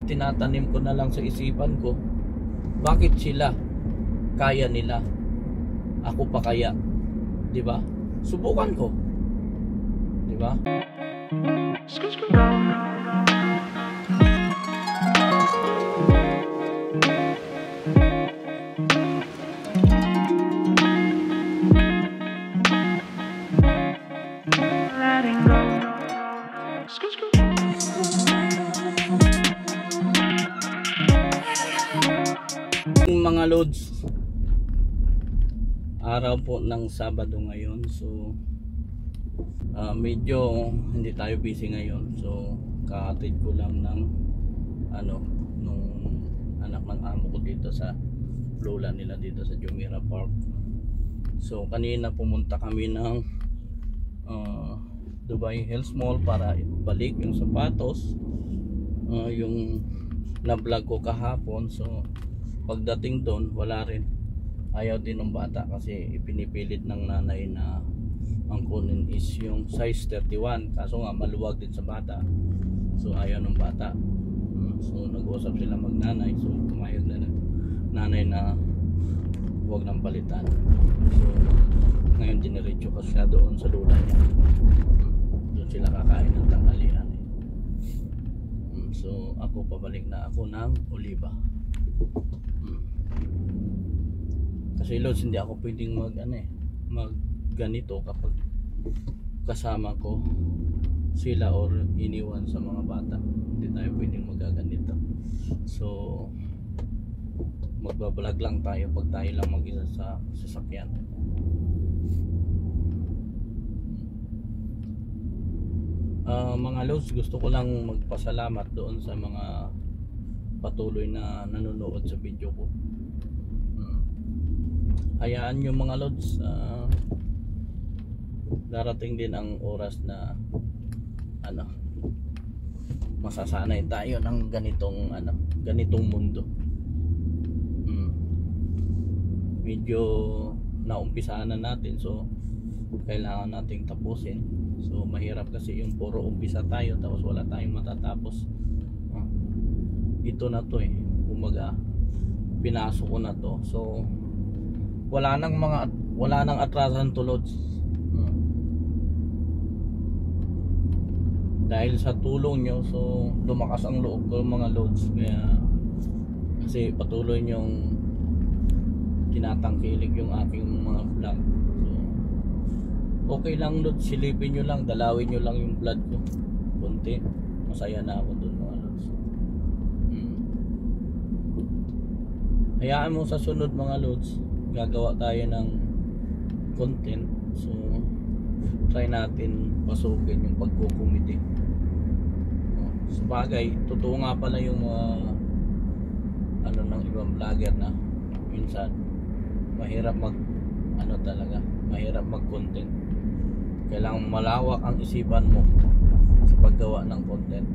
tinatanim ko na lang sa isipan ko, bakit sila kaya nila, ako pa kaya, di ba? Subukan ko, di ba? Mga loads, araw po ng Sabado ngayon, so medyo hindi tayo busy ngayon. So ka-treat ko lang ng nung anak ng amo ko dito sa lola nila dito sa Jumeirah Park. So kanina pumunta kami ng Dubai Hills Mall para ibalik yung sapatos, yung na-vlog ko kahapon. So pagdating doon, wala rin. Ayaw din ng bata kasi ipinipilit ng nanay na ang kunin is yung size 31. Kaso nga maluwag din sa bata. So ayaw ng bata. So nag-usap sila magnanay. So pumayag na nanay na huwag nang palitan. So ngayon diniretso ko siya doon sa lula niya. Doon sila kakain ng tanghalian. So ako pabalik na ako ng Oliva. Kasi loads, hindi ako pwedeng mag ganito kapag kasama ko sila or iniwan sa mga bata. Hindi tayo pwedeng magaganito. So magbablog lang tayo pag tayo lang mag-isa sa sasakyan. Mga loads, gusto ko lang magpasalamat doon sa mga patuloy na nanonood sa video ko. Hayaan nyo mga loads, darating din ang oras na masasanay tayo ng ganitong mundo. Medyo naumpisahan na natin, so kailangan nating tapusin. So mahirap kasi yung puro umpisa tayo tapos wala tayong matatapos. Ito na to kumaga pinasok ko na to, so wala nang atrasan to loads. Dahil sa tulong nyo, so lumakas ang loob ko mga loads. Kaya kasi patuloy nyong tinatangkilik yung aking mga vlog. So okay lang loads, silipin nyo lang, dalawin nyo lang yung vlog ko konti, masaya na ako dun mga loads. Hayaan mo sa sunod mga loads, gagawa tayo ng content. So try natin pasukin yung pagkukumiti. Sabagay, totoo nga pala yung ng ibang vlogger na minsan mahirap mahirap mag content. Kailangan malawak ang isipan mo sa paggawa ng content.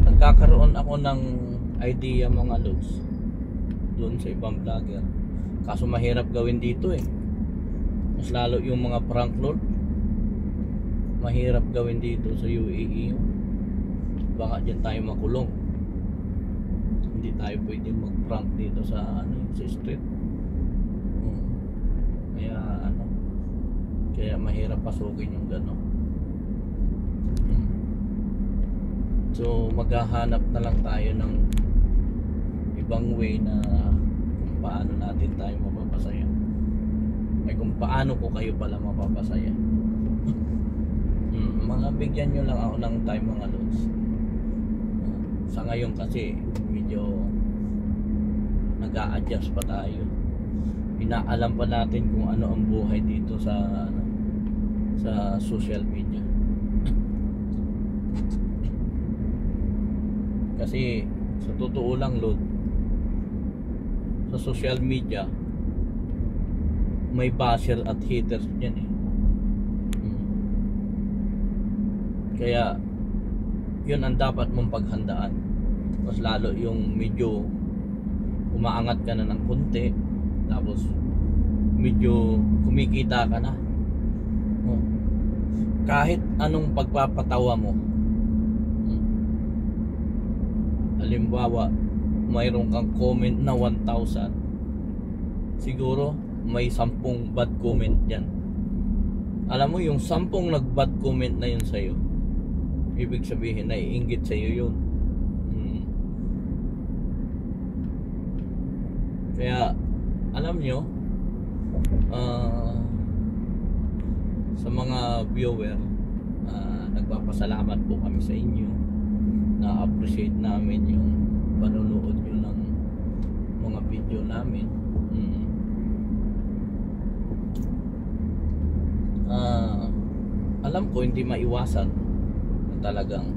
Nagkakaroon ako ng idea mga loads doon sa ibang vlogger, kaso mahirap gawin dito mas lalo yung mga prank load, mahirap gawin dito sa UAE. Baka dyan tayo makulong, hindi tayo pwede mag prank dito sa sa street. Kaya mahirap pasukin yung gano'n. So maghahanap na lang tayo ng ibang way na kung paano natin tayo mapapasaya, ay kung paano ko kayo pala mapapasaya. Mga bigyan nyo lang ako ng time mga loads. Sa ngayon kasi medyo nag-a-adjust pa tayo, inaalam pa natin kung ano ang buhay dito sa social media. Kasi sa totoo lang load, sa social media may basher at haters dyan Kaya yun ang dapat mong paghandaan. Mas lalo yung medyo umaangat ka na ng konti, tapos medyo kumikita ka na, kahit anong pagpapatawa mo, halimbawa mayroon kang comment na 1,000, siguro may 10 bad comment yan. Alam mo, yung 10 nag-bad comment na yun sa'yo, ibig sabihin naiinggit sa'yo yun. Kaya alam nyo, sa mga viewer, nagpapasalamat po kami sa inyo. Na-appreciate namin yung panonood nyo ng mga video namin. Alam ko hindi maiwasan na talagang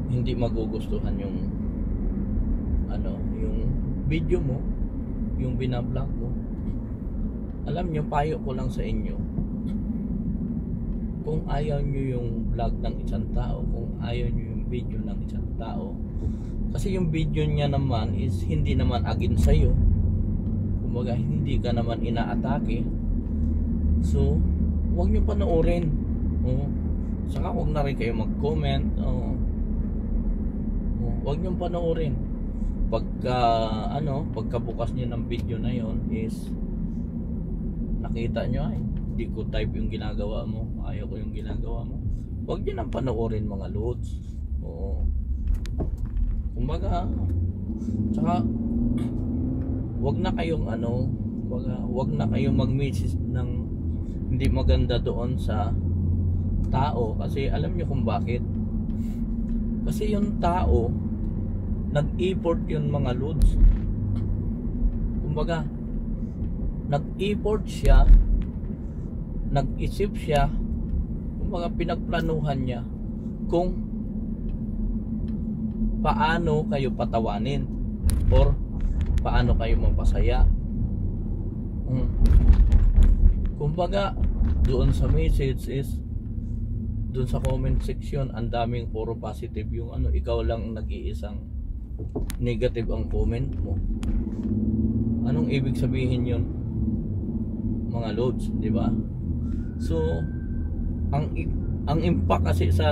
hindi magugustuhan yung yung video mo, yung binablog mo. Alam nyo, payo ko lang sa inyo, kung ayaw nyo yung vlog ng isang tao, kung ayaw nyo yung video ng isang tao, kasi yung video niya naman is hindi naman against sa'yo, kumbaga hindi ka naman inaatake, so huwag nyo panoorin. Saka huwag na rin kayo mag-comment. Huwag nyo panoorin. Pagkabukas nyo ng video na yon is nakita nyo, ay hindi ko type yung ginagawa mo, ayaw ko yung ginagawa mo, huwag nyo nang panoorin, mga loads. Kumbaga, tsaka huwag na kayong huwag na kayong mag-message ng hindi maganda doon sa tao, kasi alam nyo kung bakit. Kasi yung tao nag-effort yun, mga loads. Kumbaga, nag-effort siya, nag-isip siya, kumbaga pinagplanuhan niya kung paano kayo patawanin or paano kayo mapasaya. Kumbaga, doon sa message is, doon sa comment section, ang daming puro positive yung ikaw lang nag-iisang negative ang comment mo. Anong ibig sabihin yun, mga loads, di ba? So ang impact kasi sa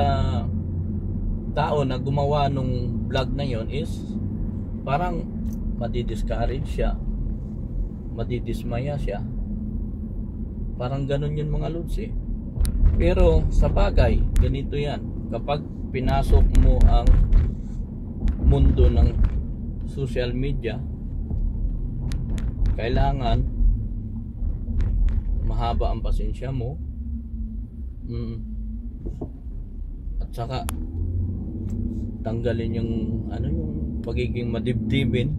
tao na gumawa nung vlog na yon is parang madi-discourage siya, madidismaya siya, parang ganun yun, mga loads eh. Pero sa bagay, ganito yan, kapag pinasok mo ang mundo ng social media, kailangan mahaba ang pasensya mo, at saka tanggalin yung yung pagiging madibdibin.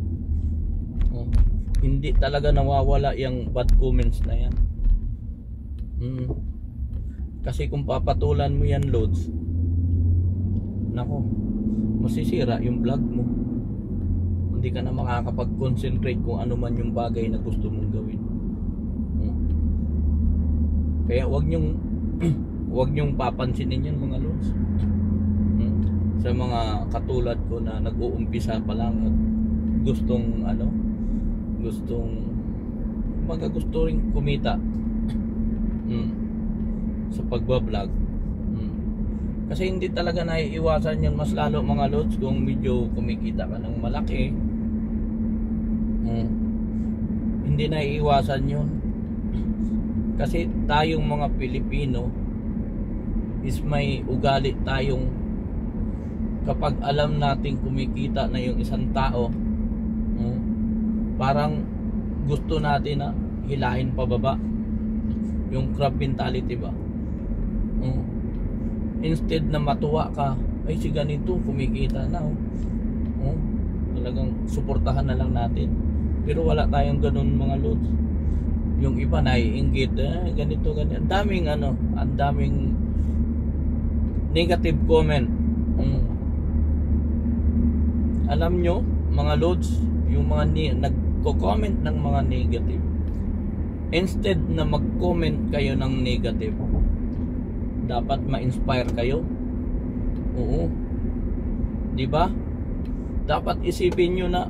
Hindi talaga nawawala yung bad comments na yan. Kasi kung papatulan mo yan, loads, nako, masisira yung vlog mo. Hindi ka na makakapag-concentrate kung ano man yung bagay na gusto mong gawin. Kaya wag nyong papansinin yan, mga loads. Sa mga katulad ko na nag-uumpisa pa lang at gustong gusto ring kumita sa pagbablog. Kasi hindi talaga naiiwasan yun, mas lalo, mga loads, kung medyo kumikita ka ng malaki. Hindi naiiwasan yun. Kasi tayong mga Pilipino is may ugali tayong, kapag alam nating kumikita na yung isang tao, parang gusto natin na hilahin pababa, yung crab mentality ba. Instead na matuwa ka, ay si ganito kumikita na, talagang suportahan na lang natin. Pero wala tayong ganun, mga loads. Yung iba naiinggit, ganito, ganito. Ang daming negative comment. Alam nyo, mga loads, yung mga nagko-comment ng mga negative, instead na mag-comment kayo ng negative, dapat ma-inspire kayo. Oo, di ba? Dapat isipin nyo na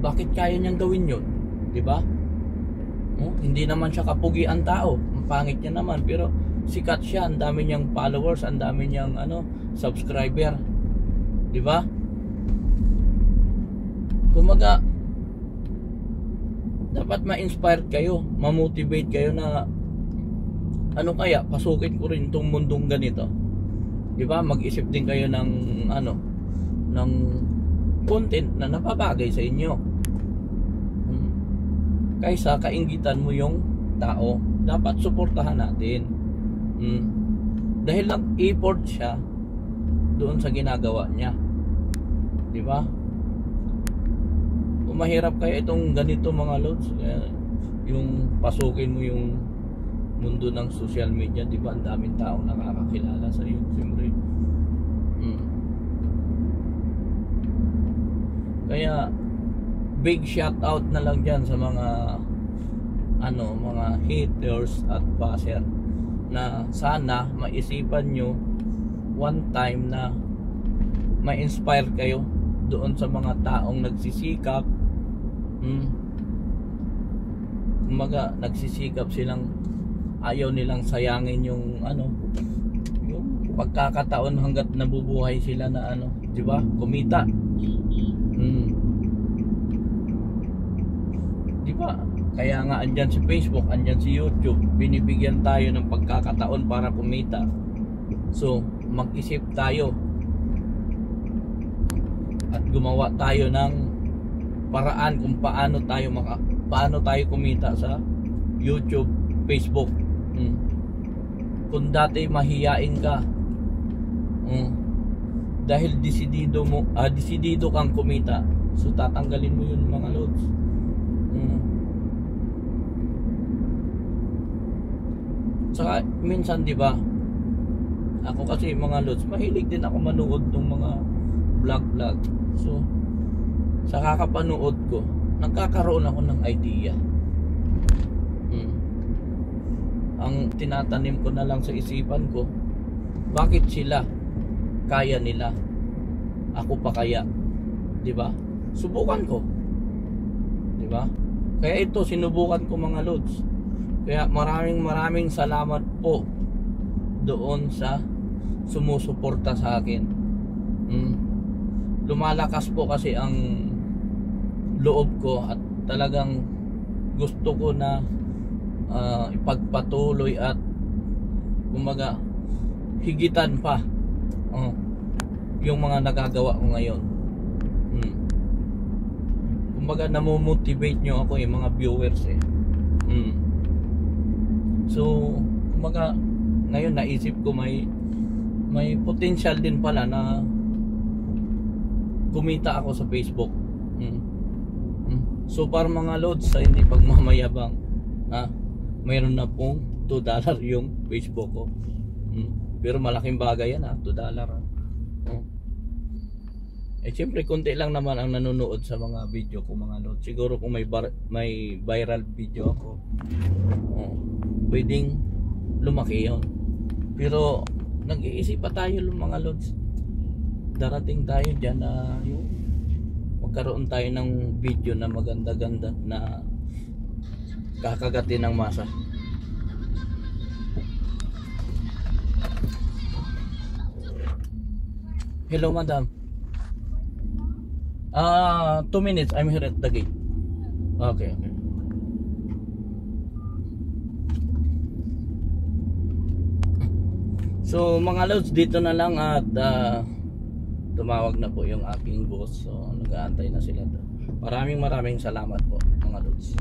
bakit kaya niyang gawin yun, di ba? Hindi naman siya kapugian tao, ang pangit niya naman, pero sikat siya, ang dami niyang followers, ang dami niyang subscriber, di ba? Kumaga, dapat ma-inspire kayo, ma-motivate kayo na ano kaya, pasukin ko rin itong mundong ganito. Di ba? Mag-isip din kayo ng ano, ng content na napabagay sa inyo. Kaysa kainggitan mo yung tao, dapat suportahan natin. Dahil nag-effort siya doon sa ginagawa niya. Di ba? Kung mahirap kaya itong ganito mga lods, yung pasukin mo yung mundo ng social media, di ba? Ang daming taong nakakakilala sa iyo, siyempre. Kaya big shout out na lang dyan sa mga mga haters at basher, na sana maisipan nyo one time na ma-inspire kayo doon sa mga taong nagsisikap. Kumaga, nagsisikap silang, ayaw nilang sayangin yung yung pagkakataon hanggat nabubuhay sila na di ba? Kumita. Di ba? Kaya nga andyan si Facebook, andyan si YouTube, binibigyan tayo ng pagkakataon para kumita. So, mag-isip tayo at gumawa tayo ng paraan kung paano tayo kumita sa YouTube, Facebook. Kung dati mahiyain ka, dahil desidido kang kumita, so tatanggalin mo yun mga lods. Saka minsan, di ba, ako kasi mga lods, mahilig din ako manood ng mga vlog. So sa kakapanood ko, nagkakaroon ako ng idea. Ang tinatanim ko na lang sa isipan ko, bakit sila kaya nila, ako pa kaya? Di ba? Subukan ko. Di ba? Kaya ito, sinubukan ko mga lods. Kaya maraming salamat po doon sa sumusuporta sa akin. Lumalakas po kasi ang loob ko at talagang gusto ko na ipagpatuloy at kumaga higitan pa yung mga nagagawa ko ngayon. Kumaga namomotivate nyo ako yung mga viewers So kumaga ngayon naisip ko may potential din pala na kumita ako sa Facebook. So para mga lods, sa hindi pagmamayabang, mayroon na pong $2 yung Facebook ko. Pero malaking bagay yan, $2. Siyempre konti lang naman ang nanonood sa mga video ko mga lods. Siguro kung may viral video ako, pwedeng lumaki yun. Pero nag-iisip pa tayo mga lods, darating tayo dyan na yung magkaroon tayo ng video na maganda-ganda na kakagatin ng masa. Hello madam. 2 minutes, I'm here at the gate. Okay. So mga lods, dito na lang at tumawag na po yung aking boss. So nag-aantay na sila doon. Maraming salamat po mga lods.